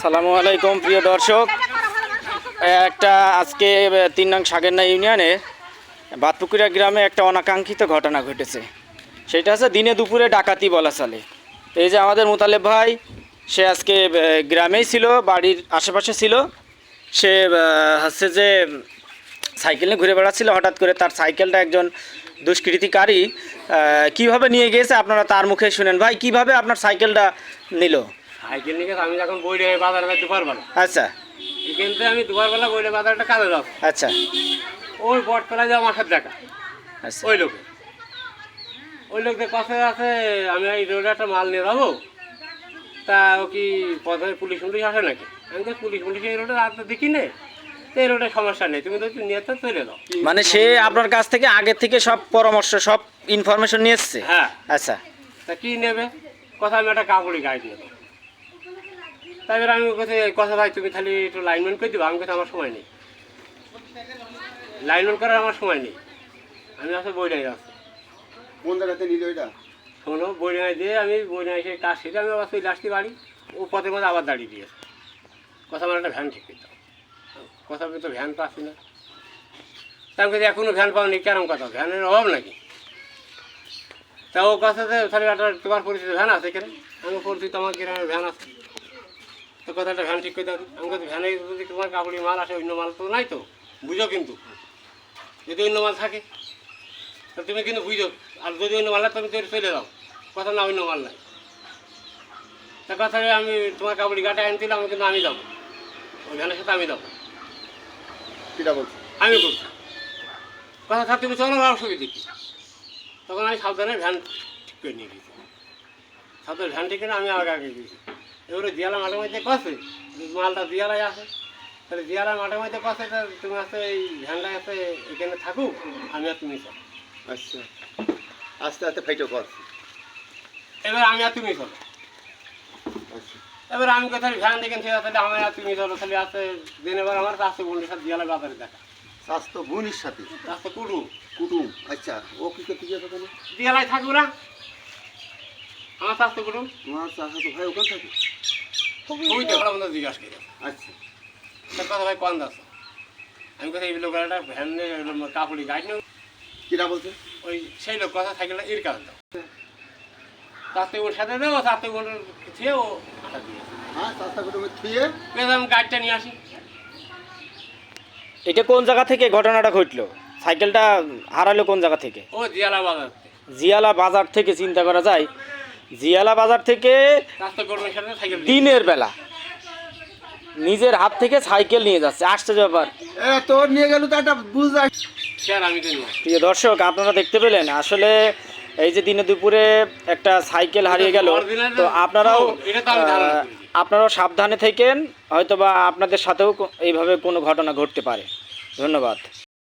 সালামু আলাইকুম প্রিয় দর্শক। একটা আজকে ৩ নং সাগেরনা ইউনিয়নে বাতপুকুরিয়া গ্রামে একটা অনাকাঙ্ক্ষিত ঘটনা ঘটেছে। সেটা হচ্ছে দিনে দুপুরে ডাকাতি বলা চলে। এই যে আমাদের মোতালেব ভাই, সে আজকে গ্রামেই ছিল, বাড়ির আশেপাশে ছিল। সে হচ্ছে যে সাইকেল নিয়ে ঘুরে বেড়াচ্ছিল। হঠাৎ করে তার সাইকেলটা একজন দুষ্কৃতিকারী কিভাবে নিয়ে গিয়েছে আপনারা তার মুখে শুনেন। ভাই, কিভাবে আপনার সাইকেলটা নিল? সাইকেল নিয়ে আমি যখন বইলে বাজারে যাই দুপুরবেলা। আচ্ছা, কিন্তু আমি দুপুরবেলা বইলে বাজারটা কাজে যাবো। আচ্ছা, ওই বটতলায় যাও আমার সাথে দেখা আচ্ছা, ওই লোকদের কাছে আছে আমি এই রোডে একটা মাল নিয়ে যাবো। তা ও কি প্রথমে পুলিশ আসে নাকি? আমি তো পুলিশ এই রোডে আর তো দেখি নে, তো এই রোডে সমস্যা নেই, তুমি তো নিয়ে তো চলে যাও। মানে সে আপনার কাছ থেকে আগে থেকে সব পরামর্শ, সব ইনফরমেশন নিয়ে এসছে? হ্যাঁ। আচ্ছা, তা কি নেবে কথা, আমি একটা কাপড়ি গাইড নেবো। তাই আমি কথা ভাই তুমি খালি একটু লাইনম্যান করে দিবো। আমি কথা আমার সময় নেই, লাইনম্যান করার আমার সময় নেই, আমি আসলে বইটাই আসছি। কোন জায়গাতে নিল এটা? শোনো, বইডাঙায় দিয়ে আমি বইডাঙায় এসে কাজ সেরে আমি আবার চলে আসতে পারি। ও পথের মধ্যে আবার দাঁড়িয়ে দিয়েছে। কথা আমার একটা ভ্যান ঠিক করতাম, কথা আমি তো ভ্যান পাচ্ছি না। তা আমি এখনো ভ্যান পাওনি, কেরম কথা, ভ্যানের অভাব নাকি? তা ও কথাতে তাহলে একটা তোমার পরিচিত ভ্যান আছে কেন? আমি পরিচিত আমার গ্রামের ভ্যান আছে, তো কথা একটা ভ্যান ঠিক করে দাও। আমি কথা ভ্যানে যদি তোমার কাপড়ি মাল আসে, অন্য মাল তো নাই তো, বুঝো কিন্তু যদি অন্য মাল থাকে তা তুমি কিন্তু বুঝো। আর যদি অন্য মাল তুমি চলে যাও, কথা না অন্য মাল নাই। তা কথা আমি তোমার কাপড়ি গাটে আনি দিলাম, কিন্তু আমি যাবো ওই ভ্যানের সাথে, আমি যাবো। কিটা বলছে? আমি করছি কথা থাকতে তুমি চলো অসুবিধা দেখি। তখন আমি সাবধানে ভ্যান ঠিক করে নিয়ে গেছি। সাবধানে ভ্যান ঠিক করে আমি আগে আগে গেছি। এবারে দিয়ালা মাঠের মধ্যে কষে, মালটা দিয়ালায় আসে, তাহলে দিয়ালা মাঠের মধ্যে কষে, তা তুমি আসতে এই ভ্যানটা আসতে এখানে থাকুক, আমি আর তুমি চলো। আচ্ছা, আস্তে আস্তে ফাইটো কর। এবার আমি আর তুমি চলো। আচ্ছা, এবার আমি কোথায় ভ্যান দেখেন ঠিক আছে, আমি আর তুমি চলো। তাহলে আসতে দিন এবার আমার আসতে বন্ধুর সাথে দিয়ালা বাজারে দেখা, স্বাস্থ্য বোনের সাথে আসতে কুটু কুটুম। আচ্ছা, ও কি করতে যাবে কেন? দিয়ালায় থাকবো না, আমার স্বাস্থ্য কুটুম তোমার চাষা তো ভাই ওখান থাকে। ওই তো আমরা মধ্যে জিজ্ঞাসা করি। আচ্ছা, তার কথা ভাই কন দাস, আমি কথা এই লোক একটা ভ্যান কাপড়ি গাইড নেব। কিটা বলছে? ওই সেই লোক কথা সাইকেলটা এর কারণ দাও, তার থেকে ওর সাথে দেবো, তার থেকে ওর খেয়ে ও আটা দিয়েছে। হ্যাঁ, চাষা কুটুমে থুয়ে আমি গাড়িটা নিয়ে আসি। এটা কোন জায়গা থেকে ঘটনাটা ঘটলো? সাইকেলটা হারালো কোন জায়গা থেকে? ও জিয়ালা বাজার জিয়ালা বাজার থেকে। চিন্তা করা যায়, জিয়ালা বাজার থেকে রাস্তা কর্মের সাথে সাইকেল দিনের বেলা নিজের হাত থেকে সাইকেল নিয়ে যাচ্ছে, আশ্চর্য ব্যাপার। তোর নিয়ে গেল তো একটা বুঝা। স্যার আমি তো নিয়ে প্রিয় দর্শক, আপনারা দেখতে পেলেন আসলে এই যে দিনে দুপুরে একটা সাইকেল হারিয়ে গেল। তো আপনারাও আপনারাও সাবধানে থাকেন, হয়তোবা আপনাদের সাথেও এইভাবে কোনো ঘটনা ঘটতে পারে। ধন্যবাদ।